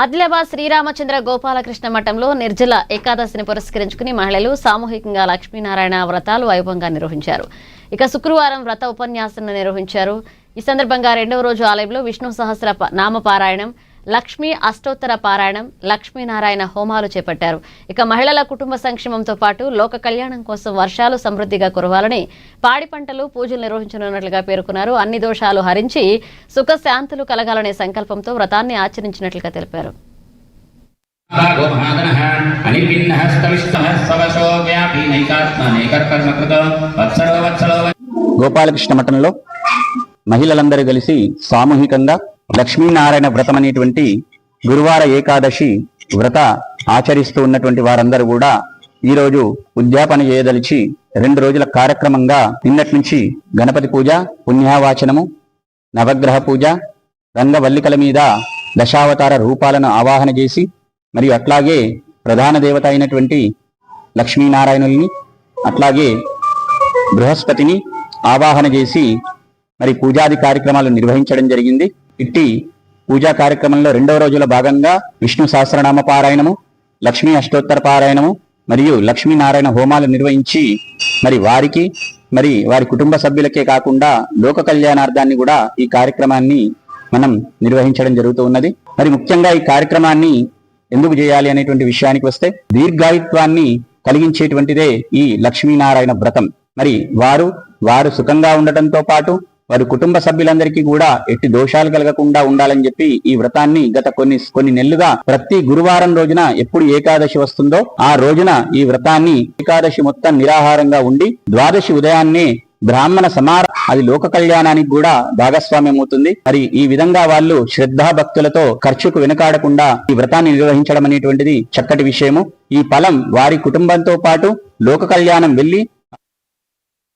ఆదిలాబాద్ శ్రీరామచంద్ర గోపాలకృష్ణ మఠంలో నిర్జల ఏకాదశిని పురస్కరించుకుని మహిళలు సామూహికంగా లక్ష్మీనారాయణ వ్రతాలు వైభవంగా నిర్వహించారు. ఇక శుక్రవారం వ్రత ఉపన్యాసాన్ని నిర్వహించారు. ఈ సందర్భంగా రెండవ రోజు ఆలయంలో విష్ణు సహస్ర నామ పారాయణం, లక్ష్మీ అష్టోత్తర పారాయణం, లక్ష్మీనారాయణ హోమాలు చేపట్టారు. ఇక మహిళల కుటుంబ సంక్షేమంతో పాటు లోక కళ్యాణం కోసం వర్షాలు సమృద్ధిగా కురవాలని, పాడి పంటలు పూజలు నిర్వహించనున్నట్లుగా పేర్కొన్నారు. అన్ని దోషాలు హరించి సుఖశాంతులు కలగాలనే సంకల్పంతో వ్రతాన్ని ఆచరించినట్లుగా తెలిపారు. గోపాలకృష్ణ మఠంలో మహిళలందరూ కలిసి సామూహికంగా లక్ష్మీనారాయణ వ్రతం అనేటువంటి గురువార ఏకాదశి వ్రత ఆచరిస్తూ ఉన్నటువంటి వారందరూ కూడా ఈరోజు ఉద్యాపన చేయదలిచి 2 రోజుల కార్యక్రమంగా నిన్నటి నుంచి గణపతి పూజ, పుణ్యావాచనము, నవగ్రహ పూజ, రంగవల్లికల మీద దశావతార రూపాలను ఆవాహన చేసి మరియు అట్లాగే ప్రధాన దేవత అయినటువంటి లక్ష్మీనారాయణుల్ని అట్లాగే బృహస్పతిని ఆవాహన చేసి మరి పూజాది కార్యక్రమాలు నిర్వహించడం జరిగింది. ఇట్టి పూజా కార్యక్రమంలో 2వ రోజుల భాగంగా విష్ణు సహస్రనామ పారాయణము, లక్ష్మీ అష్టోత్తర పారాయణము మరియు లక్ష్మీనారాయణ హోమాలు నిర్వహించి మరి వారికి మరి వారి కుటుంబ సభ్యులకే కాకుండా లోక కళ్యాణార్థాన్ని కూడా ఈ కార్యక్రమాన్ని మనం నిర్వహించడం జరుగుతూ ఉన్నది. మరి ముఖ్యంగా ఈ కార్యక్రమాన్ని ఎందుకు చేయాలి అనేటువంటి విషయానికి వస్తే, దీర్ఘాయుత్వాన్ని కలిగించేటువంటిదే ఈ లక్ష్మీనారాయణ వ్రతం. మరి వారు సుఖంగా ఉండటంతో పాటు వారి కుటుంబ సభ్యులందరికీ కూడా ఎట్టి దోషాలు కలగకుండా ఉండాలని చెప్పి ఈ వ్రతాన్ని గత కొన్ని నెలలుగా ప్రతి గురువారం రోజున ఎప్పుడు ఏకాదశి వస్తుందో ఆ రోజున ఈ వ్రతాన్ని ఏకాదశి మొత్తం నిరాహారంగా ఉండి ద్వాదశి ఉదయాన్నే బ్రాహ్మణ సమార అది లోక కళ్యాణానికి కూడా భాగస్వామ్యం అవుతుంది. మరి ఈ విధంగా వాళ్ళు శ్రద్ధాభక్తులతో ఖర్చుకు వెనుకాడకుండా ఈ వ్రతాన్ని నిర్వహించడం అనేటువంటిది చక్కటి విషయము. ఈ ఫలం వారి కుటుంబంతో పాటు లోక కళ్యాణం వెళ్లి